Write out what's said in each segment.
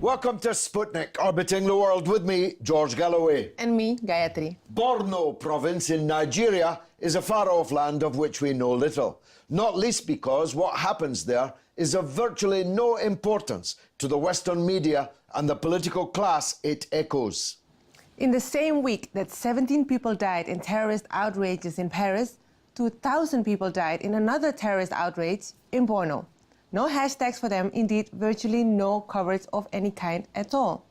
Welcome to Sputnik, orbiting the world with me, George Galloway. And me, Gayatri. Borno province in Nigeria is a far-off land of which we know little, not least because what happens there is of virtually no importance to the Western media and the political class it echoes. In the same week that 17 people died in terrorist outrages in Paris, 2,000 people died in another terrorist outrage in Borno. No hashtags for them, indeed virtually no coverage of any kind at all.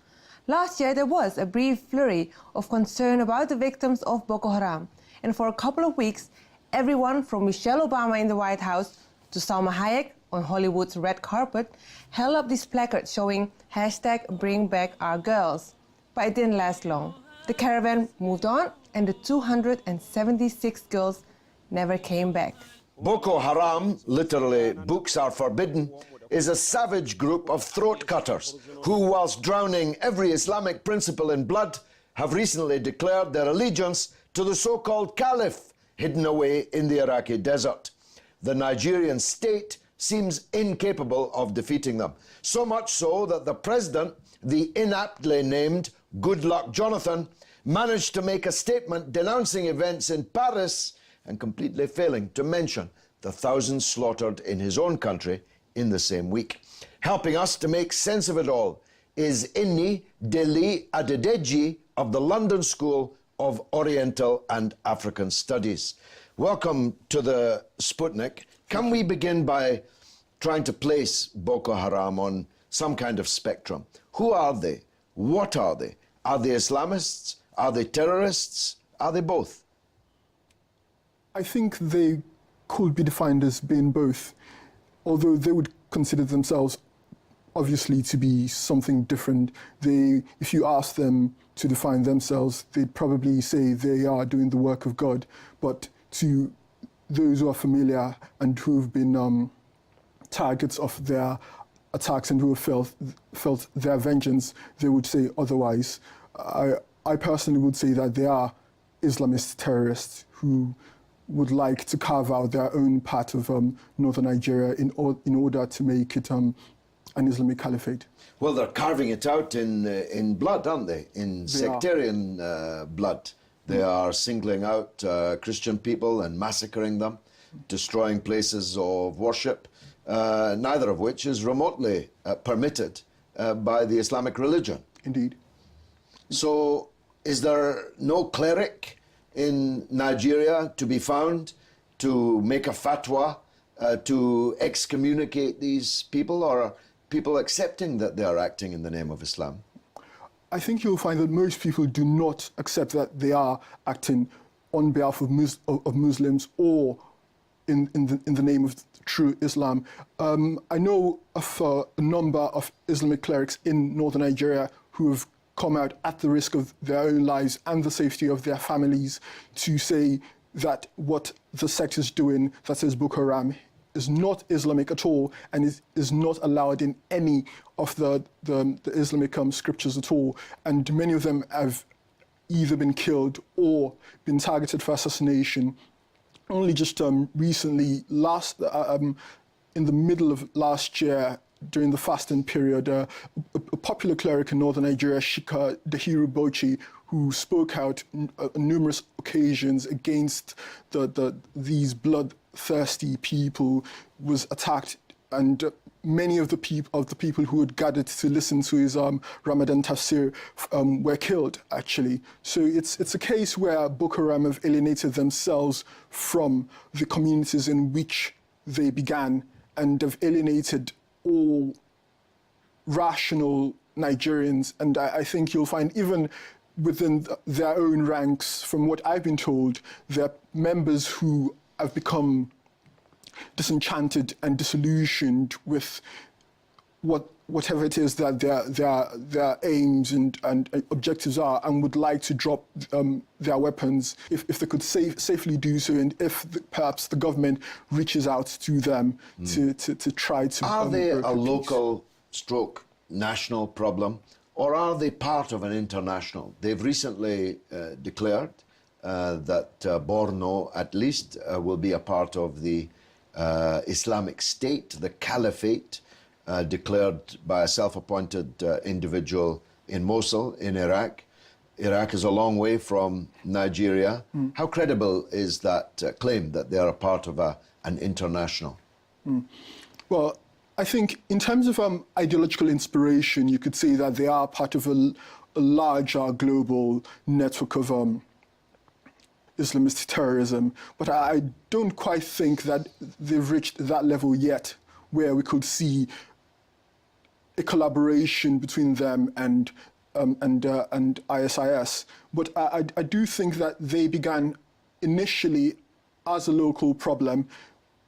Last year there was a brief flurry of concern about the victims of Boko Haram, and for a couple of weeks everyone from Michelle Obama in the White House to Salma Hayek on Hollywood's red carpet held up these placards showing #BringBackOurGirls. But it didn't last long. The caravan moved on and the 276 girls never came back. Boko Haram, literally books are forbidden, is a savage group of throat cutters who, whilst drowning every Islamic principle in blood, have recently declared their allegiance to the so-called caliph hidden away in the Iraqi desert. The Nigerian state seems incapable of defeating them, so much so that the president, the inaptly named Goodluck Jonathan, managed to make a statement denouncing events in Paris and completely failing to mention the thousands slaughtered in his own country in the same week. Helping us to make sense of it all is Ini Dele-Adedeji of the London School of Oriental and African Studies. Welcome to the Sputnik. Can we begin by trying to place Boko Haram on some kind of spectrum? Who are they? What are they? Are they Islamists? Are they terrorists? Are they both? I think they could be defined as being both, although they would consider themselves obviously to be something different. If you ask them to define themselves, they'd probably say they are doing the work of God. But to those who are familiar and who have been targets of their attacks and who have felt their vengeance, they would say otherwise. I personally would say that they are Islamist terrorists who would like to carve out their own part of northern Nigeria in order to make it an Islamic caliphate. Well, they're carving it out in blood, aren't they? In sectarian blood. They are singling out Christian people and massacring them, destroying places of worship, neither of which is remotely permitted by the Islamic religion. Indeed. So is there no cleric in Nigeria to be found to make a fatwa to excommunicate these people, or are people accepting that they are acting in the name of Islam? I think you'll find that most people do not accept that they are acting on behalf of Muslims or in the name of true Islam. I know of a number of Islamic clerics in northern Nigeria who have come out at the risk of their own lives and the safety of their families to say that what the sect is doing, that is Boko Haram, is not Islamic at all and is not allowed in any of the Islamic scriptures at all. And many of them have either been killed or been targeted for assassination. Only just recently, in the middle of last year, during the fasting period, a popular cleric in northern Nigeria, Shika Dahiru Bauchi, who spoke out on numerous occasions against these bloodthirsty people, was attacked, and many of the people who had gathered to listen to his Ramadan tafsir were killed, actually. So it's a case where Boko Haram have alienated themselves from the communities in which they began and have alienated all rational Nigerians. And I think you'll find even within their own ranks, from what I've been told, there are members who have become disenchanted and disillusioned with whatever it is that their aims and objectives are, and would like to drop their weapons if they could safely do so, and if perhaps the government reaches out to them to try to... Are they a local stroke national problem, or are they part of an international? They've recently declared that Borno, at least, will be a part of the Islamic State, the Caliphate, declared by a self-appointed individual in Mosul, in Iraq. Iraq is a long way from Nigeria. How credible is that claim that they are a part of an international? Well, I think in terms of ideological inspiration, you could say that they are part of a larger global network of Islamist terrorism. But I don't quite think that they've reached that level yet, where we could see a collaboration between them and ISIS. But I do think that they began initially as a local problem,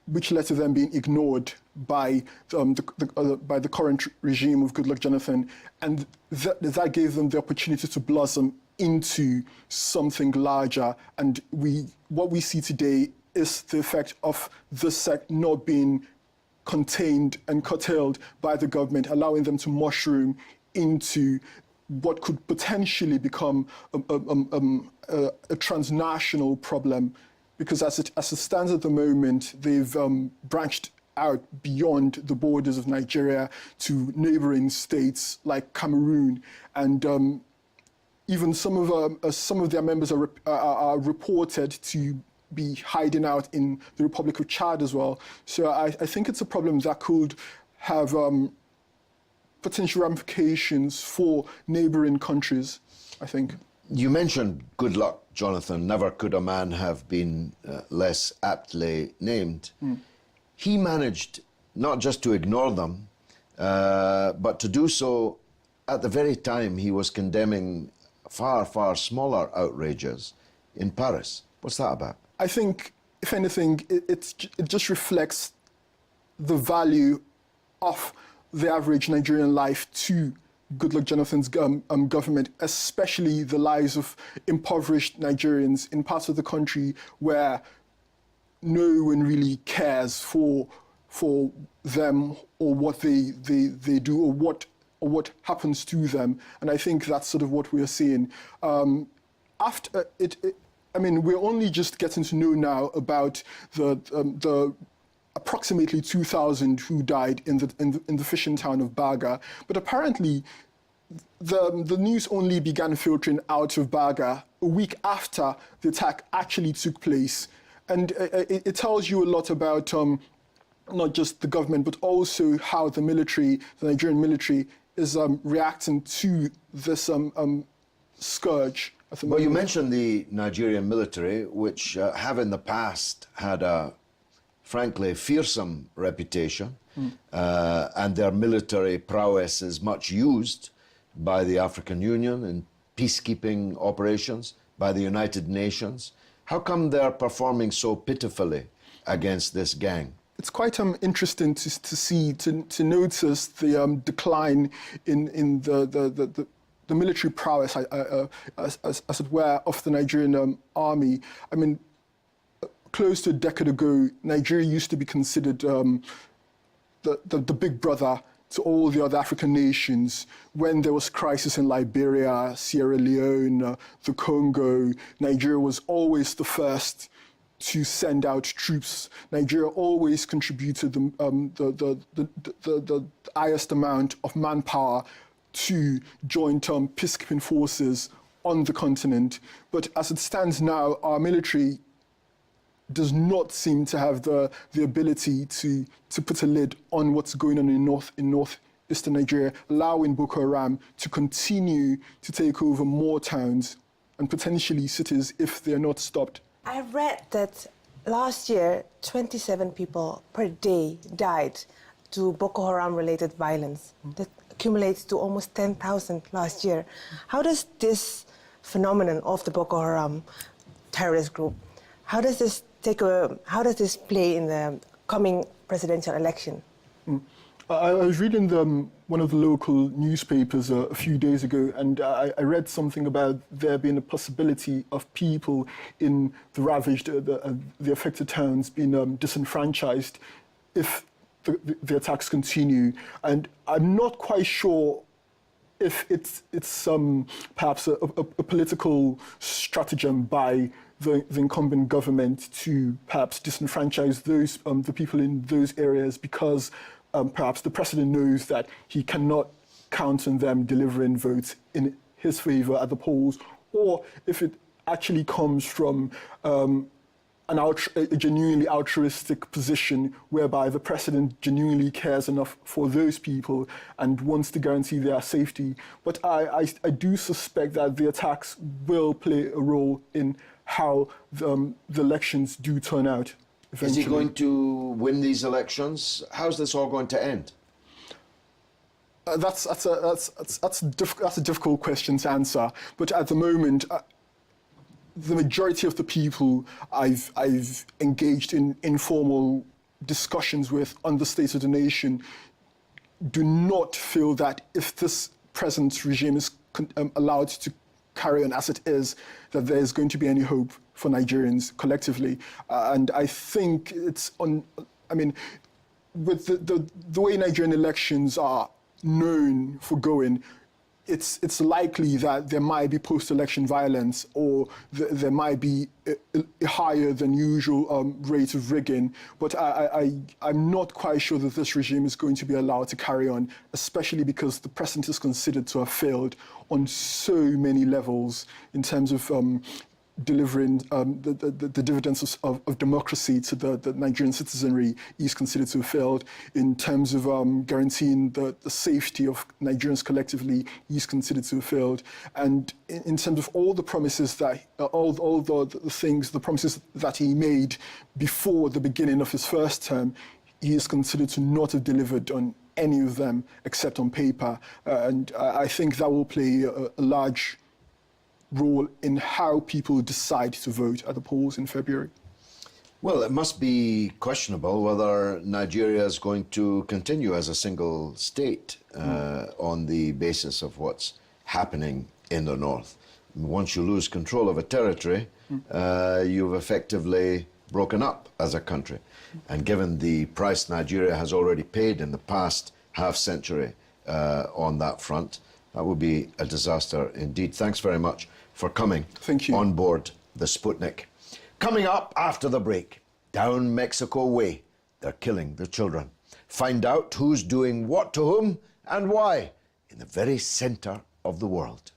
which led to them being ignored by the current regime of Goodluck Jonathan, and that gave them the opportunity to blossom into something larger. And what we see today is the effect of this sect not being contained and curtailed by the government, allowing them to mushroom into what could potentially become a transnational problem. Because as it stands at the moment, they've branched out beyond the borders of Nigeria to neighboring states like Cameroon, and even some of their members are reported to be hiding out in the Republic of Chad as well. So I think it's a problem that could have potential ramifications for neighboring countries, I think. You mentioned Goodluck Jonathan. Never could a man have been less aptly named. He managed not just to ignore them, but to do so at the very time he was condemning far, far smaller outrages in Paris. What's that about? I think, if anything, it just reflects the value of the average Nigerian life to Goodluck Jonathan's government, especially the lives of impoverished Nigerians in parts of the country where no one really cares for them or what they do or what happens to them. And I think that's sort of what we're seeing. I mean, we're only just getting to know now about the approximately 2,000 who died in the fishing town of Baga, but apparently the news only began filtering out of Baga a week after the attack actually took place, and it tells you a lot about not just the government but also how the military, the Nigerian military, is reacting to this scourge. Well, you mentioned the Nigerian military, which have in the past had a, frankly, fearsome reputation, and their military prowess is much used by the African Union in peacekeeping operations, by the United Nations. How come they're performing so pitifully against this gang? It's quite interesting to notice the decline in the military prowess, as it were, of the Nigerian army. I mean, close to a decade ago, Nigeria used to be considered the big brother to all the other African nations. When there was crisis in Liberia, Sierra Leone, the Congo, Nigeria was always the first to send out troops. Nigeria always contributed the highest amount of manpower to joint peacekeeping forces on the continent. But as it stands now, our military does not seem to have the ability to put a lid on what's going on in northeastern Nigeria, allowing Boko Haram to continue to take over more towns and potentially cities if they're not stopped. I read that last year, 27 people per day died to Boko Haram-related violence. That accumulates to almost 10,000 last year. How does this phenomenon of the Boko Haram terrorist group, how does this play in the coming presidential election? I was reading one of the local newspapers a few days ago, and I read something about there being a possibility of people in the ravaged, the affected towns being disenfranchised if the attacks continue. And I'm not quite sure if it's perhaps a political stratagem by the incumbent government to perhaps disenfranchise those the people in those areas because perhaps the president knows that he cannot count on them delivering votes in his favor at the polls, or if it actually comes from a genuinely altruistic position whereby the president genuinely cares enough for those people and wants to guarantee their safety. But I do suspect that the attacks will play a role in how the elections do turn out eventually. Is he going to win these elections? How's this all going to end? That's a difficult question to answer. But at the moment, the majority of the people I've engaged in informal discussions with on the state of the nation do not feel that if this present regime is allowed to carry on as it is, that there is going to be any hope for Nigerians collectively. And I think it's with the way Nigerian elections are known for going, it's likely that there might be post-election violence, or there might be a higher than usual rate of rigging. But I'm not quite sure that this regime is going to be allowed to carry on, especially because the president is considered to have failed on so many levels in terms of delivering the dividends of democracy to the Nigerian citizenry. Is considered to have failed in terms of guaranteeing the safety of Nigerians collectively. Is considered to have failed, and in terms of all the promises that all the promises that he made before the beginning of his first term, he is considered to not have delivered on any of them except on paper, and I think that will play a large role in how people decide to vote at the polls in February. Well, it must be questionable whether Nigeria is going to continue as a single state on the basis of what's happening in the north. Once you lose control of a territory, you've effectively broken up as a country. And given the price Nigeria has already paid in the past half-century on that front, that would be a disaster indeed. Thanks very much for coming on board the Sputnik. Coming up after the break, down Mexico way, they're killing the children. Find out who's doing what to whom and why in the very center of the world.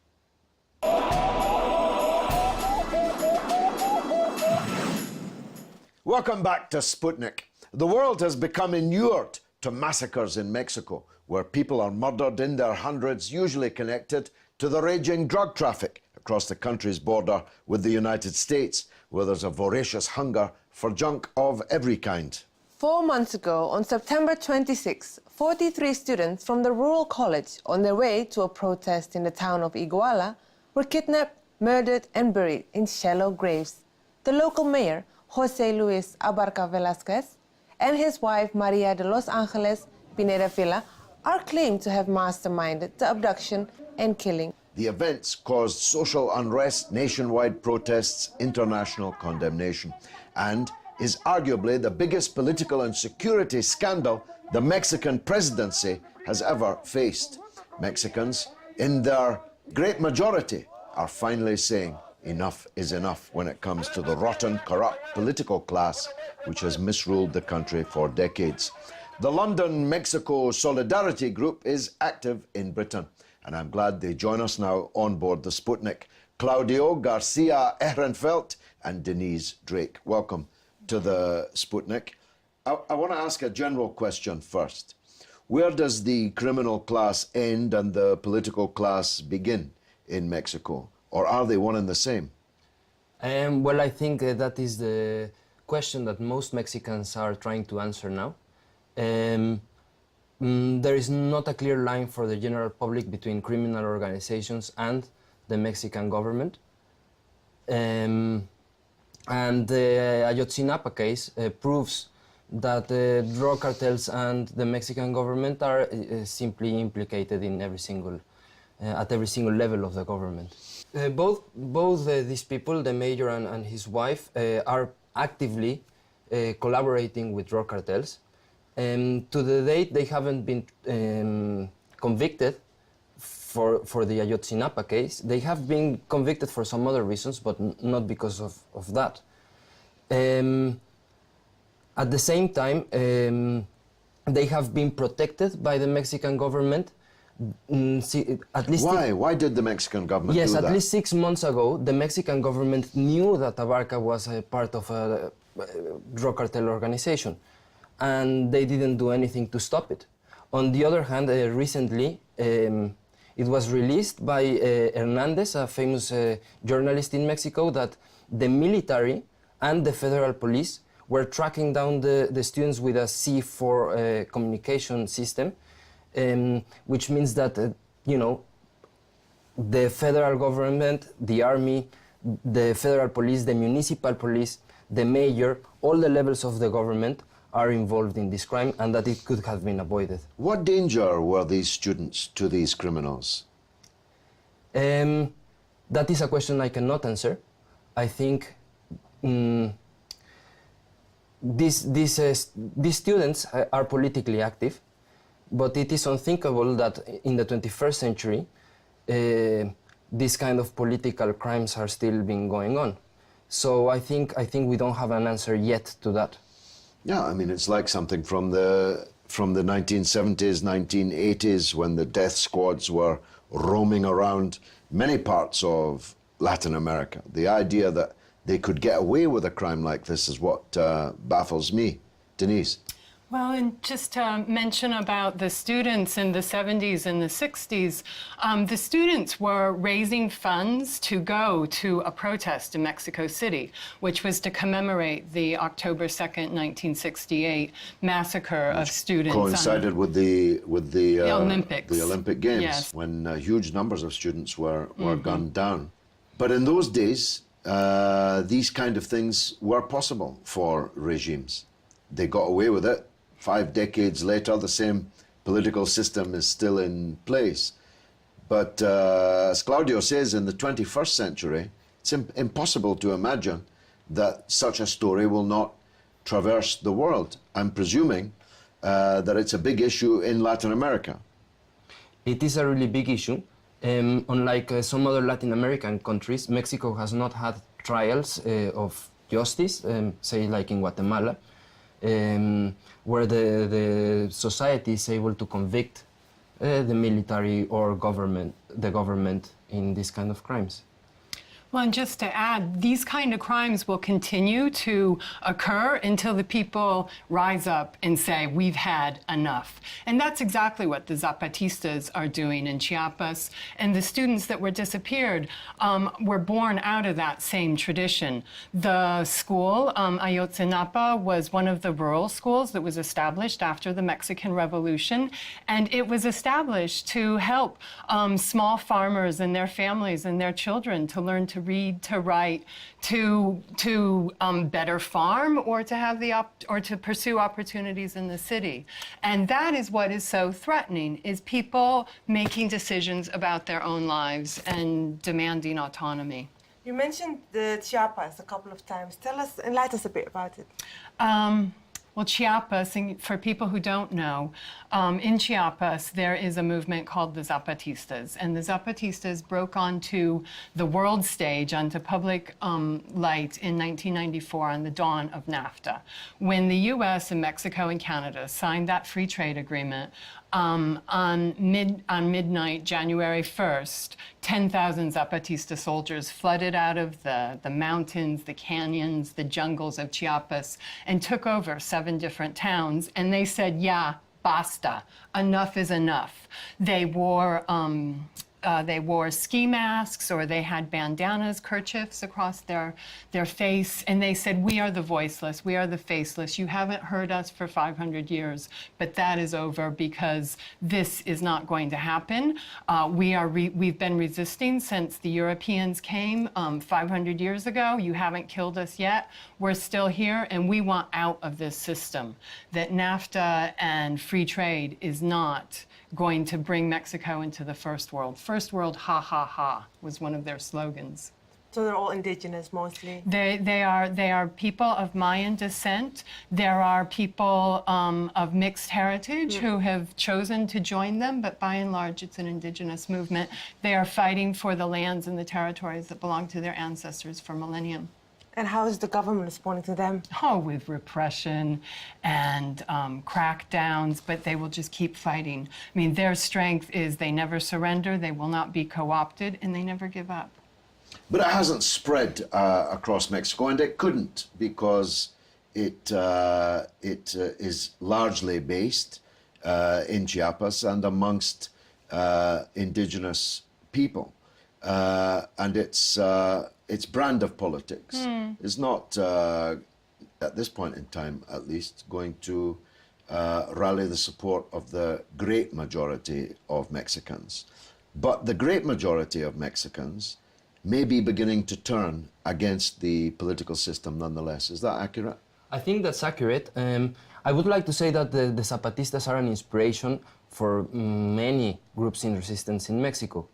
Welcome back to Sputnik. The world has become inured to massacres in Mexico, where people are murdered in their hundreds, usually connected to the raging drug traffic across the country's border with the United States, where there's a voracious hunger for junk of every kind. 4 months ago, on September 26, 43 students from the rural college on their way to a protest in the town of Iguala were kidnapped, murdered and buried in shallow graves. The local mayor, José Luis Abarca Velázquez, and his wife, Maria de Los Angeles Pineda Villa, are claimed to have masterminded the abduction and killing. The events caused social unrest, nationwide protests, international condemnation, and is arguably the biggest political and security scandal the Mexican presidency has ever faced. Mexicans, in their great majority, are finally saying enough is enough when it comes to the rotten, corrupt political class which has misruled the country for decades. The London-Mexico Solidarity Group is active in Britain, and I'm glad they join us now on board the Sputnik. Claudio, Garcia, Ehrenfeld, and Denise Drake. Welcome to the Sputnik. I want to ask a general question first. Where does the criminal class end and the political class begin in Mexico? Or are they one and the same? Well, I think that is the question that most Mexicans are trying to answer now. There is not a clear line for the general public between criminal organizations and the Mexican government. And the Ayotzinapa case proves that drug cartels and the Mexican government are simply implicated in every single, at every single level of the government. Both these people, the mayor and his wife, are actively collaborating with drug cartels. To the date, they haven't been convicted for the Ayotzinapa case. They have been convicted for some other reasons, but not because of that. At the same time, they have been protected by the Mexican government. At least Why did the Mexican government do that? Yes, at least 6 months ago, the Mexican government knew that Abarca was a part of a drug cartel organization, and they didn't do anything to stop it. On the other hand, recently, it was released by Hernandez, a famous journalist in Mexico, that the military and the federal police were tracking down the students with a C4 communication system, which means that, you know, the federal government, the army, the federal police, the municipal police, the mayor, all the levels of the government are involved in this crime, and that it could have been avoided. What danger were these students to these criminals? That is a question I cannot answer. I think these students are politically active, but it is unthinkable that in the 21st century, these kind of political crimes are still being going on. So I think we don't have an answer yet to that. Yeah, I mean, it's like something from the 1970s, 1980s, when the death squads were roaming around many parts of Latin America. The idea that they could get away with a crime like this is what baffles me. Denise? Well, and just to mention about the students in the 70s and the 60s, the students were raising funds to go to a protest in Mexico City, which was to commemorate the October 2nd, 1968 massacre of students. Coincided with the Olympics. The Olympic Games, yes. when huge numbers of students were gunned down. But in those days, these kind of things were possible for regimes. They got away with it. 5 decades later, the same political system is still in place. But as Claudio says, in the 21st century, it's impossible to imagine that such a story will not traverse the world. I'm presuming that it's a big issue in Latin America. It is a really big issue. Unlike some other Latin American countries, Mexico has not had trials of justice, say like in Guatemala, where the society is able to convict the military or the government in these kind of crimes. Well, and just to add, these kind of crimes will continue to occur until the people rise up and say, we've had enough. And that's exactly what the Zapatistas are doing in Chiapas. And the students that were disappeared were born out of that same tradition. The school, Ayotzinapa, was one of the rural schools that was established after the Mexican Revolution. And it was established to help small farmers and their families and their children to learn to read, to write, to better farm, or to have or to pursue opportunities in the city. And that is what is so threatening, is people making decisions about their own lives and demanding autonomy. You mentioned the Chiapas a couple of times. Tell us, enlighten us a bit about it. Well, Chiapas, and for people who don't know, in Chiapas there is a movement called the Zapatistas, and the Zapatistas broke onto the world stage, onto public light in 1994 on the dawn of NAFTA, when the U.S. and Mexico and Canada signed that free trade agreement. On midnight, January 1st, 10,000 Zapatista soldiers flooded out of the mountains, the canyons, the jungles of Chiapas, and took over 7 different towns. And they said, yeah, basta, enough is enough. They wore they wore ski masks or they had bandanas, kerchiefs across their face, and they said, "We are the voiceless, we are the faceless. You haven't heard us for 500 years, but that is over because this is not going to happen. We've been resisting since the Europeans came 500 years ago. You haven't killed us yet. We're still here, and we want out of this system. That NAFTA and free trade is not going to bring Mexico into the first world. First world, ha, ha, ha, was one of their slogans. So they're all indigenous mostly? They are people of Mayan descent. There are people of mixed heritage who have chosen to join them, but by and large, it's an indigenous movement. They are fighting for the lands and the territories that belong to their ancestors for millennium. And how is the government responding to them? Oh, with repression and crackdowns, but they will just keep fighting. I mean, their strength is they never surrender, they will not be co-opted, and they never give up. But it hasn't spread across Mexico, and it couldn't because it is largely based in Chiapas and amongst indigenous people. And its brand of politics is not, at this point in time at least, going to rally the support of the great majority of Mexicans. But the great majority of Mexicans may be beginning to turn against the political system nonetheless. Is that accurate? I think that's accurate. I would like to say that the Zapatistas are an inspiration for many groups in resistance in Mexico.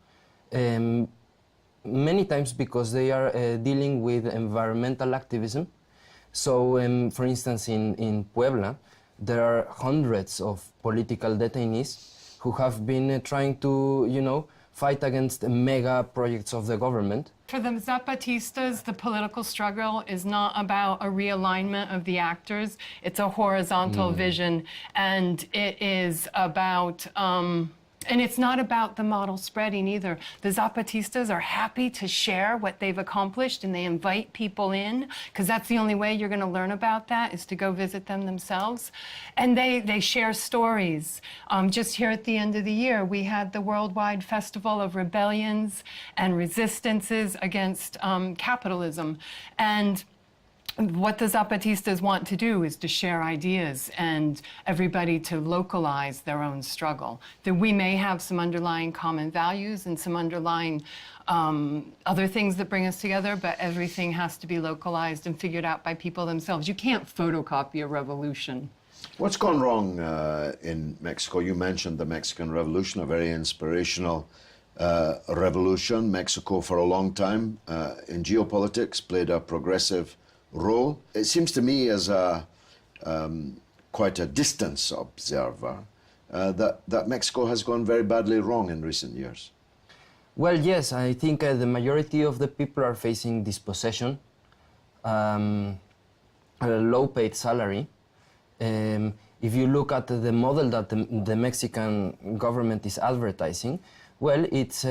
Many times because they are dealing with environmental activism. So, for instance, in Puebla, there are hundreds of political detainees who have been trying to, fight against mega projects of the government. For the Zapatistas, the political struggle is not about a realignment of the actors. It's a horizontal vision, and it is about and it's not about the model spreading either. The Zapatistas are happy to share what they've accomplished, and they invite people in, because that's the only way you're going to learn about that, is to go visit them themselves. And they share stories. Just here at the end of the year, we had the Worldwide Festival of Rebellions and Resistances against capitalism. And what the Zapatistas want to do is to share ideas and everybody to localize their own struggle. That we may have some underlying common values and some underlying other things that bring us together, but everything has to be localized and figured out by people themselves. You can't photocopy a revolution. What's gone wrong in Mexico? You mentioned the Mexican Revolution, a very inspirational revolution. Mexico, for a long time, in geopolitics, played a progressive role. It seems to me, as quite a distance observer, that Mexico has gone very badly wrong in recent years. Well, yes, I think the majority of the people are facing dispossession, a low-paid salary. If you look at the model that the Mexican government is advertising, well, it's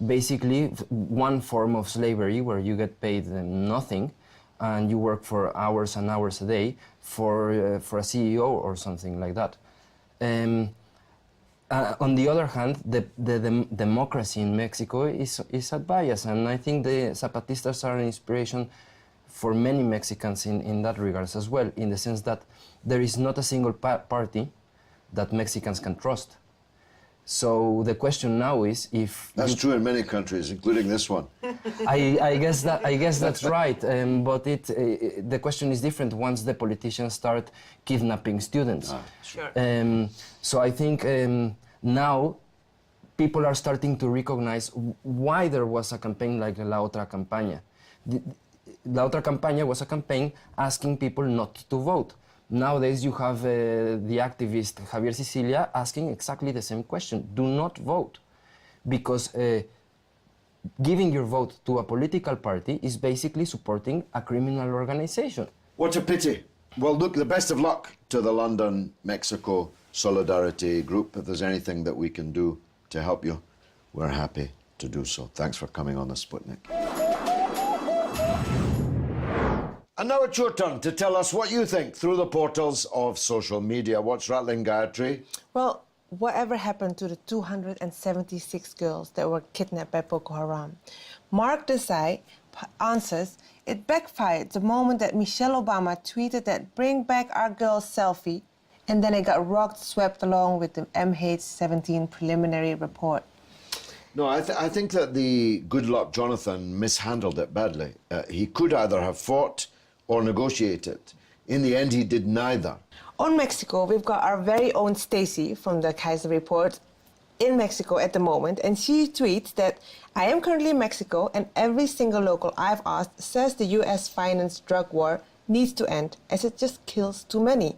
basically one form of slavery where you get paid nothing, and you work for hours and hours a day for a CEO or something like that. On the other hand, the democracy in Mexico is at bias, and I think the Zapatistas are an inspiration for many Mexicans in that regards as well, in the sense that there is not a single party that Mexicans can trust. So the question now is if... That's true in many countries, including this one. I guess that's right, but the question is different once the politicians start kidnapping students. Sure. So I think now people are starting to recognize why there was a campaign like La Otra Campaña. La Otra Campaña was a campaign asking people not to vote. Nowadays, you have the activist Javier Sicilia asking exactly the same question. Do not vote. Because giving your vote to a political party is basically supporting a criminal organization. What a pity. Well, look, the best of luck to the London, Mexico Solidarity Group. If there's anything that we can do to help you, we're happy to do so. Thanks for coming on the Sputnik. And now it's your turn to tell us what you think through the portals of social media. What's rattling, Gayatri? Well, whatever happened to the 276 girls that were kidnapped by Boko Haram? Mark Desai answers, it backfired the moment that Michelle Obama tweeted that bring back our girls selfie, and then it got rocked, swept along with the MH17 preliminary report. No, I think that the Goodluck Jonathan mishandled it badly. He could either have fought or negotiated. In the end, he did neither. On Mexico, we've got our very own Stacy from the Kaiser Report in Mexico at the moment, and she tweets that I am currently in Mexico, and every single local I've asked says the US-financed drug war needs to end, as it just kills too many.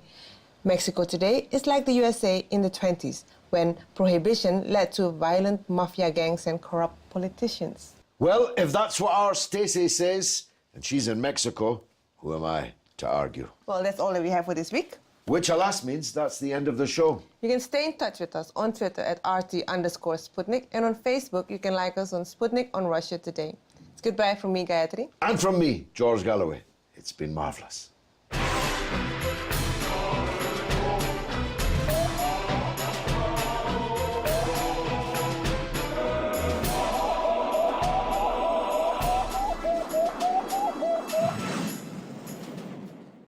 Mexico today is like the USA in the 20s, when prohibition led to violent mafia gangs and corrupt politicians. Well, if that's what our Stacey says, and she's in Mexico, who am I to argue? Well, that's all that we have for this week. Which, alas, means that's the end of the show. You can stay in touch with us on Twitter at RT_Sputnik, and on Facebook you can like us on Sputnik on Russia Today. It's goodbye from me, Gayatri. And from me, George Galloway. It's been marvellous.